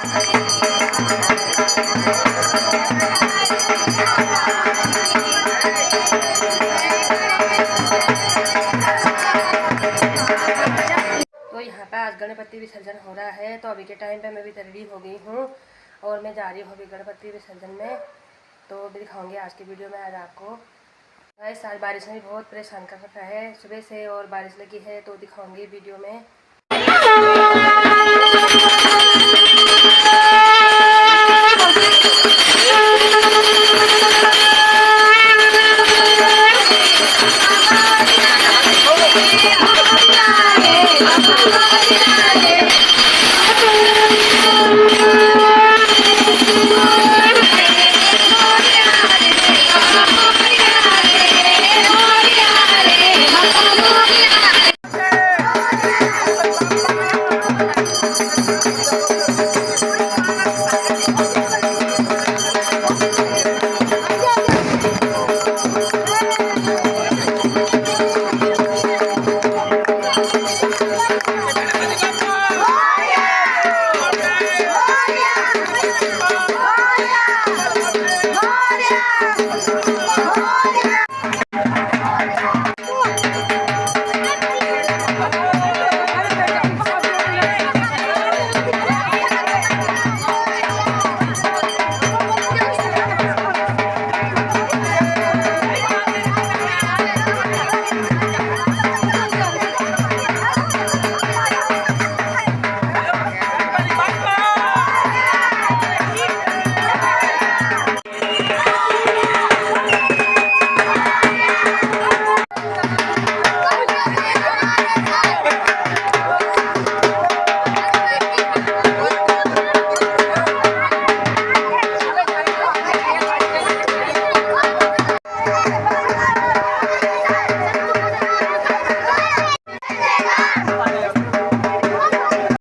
तो यहाँ पे आज गणपति विसर्जन हो रहा है। तो अभी के टाइम पे मैं भी रेडी हो गई हूँ और मैं जा रही हूँ अभी गणपति विसर्जन में। तो भी दिखाऊंगी आज की वीडियो में आज आपको। गाइस आज बारिश में भी बहुत परेशान कर रखा है सुबह से और बारिश लगी है, तो दिखाऊंगी वीडियो में।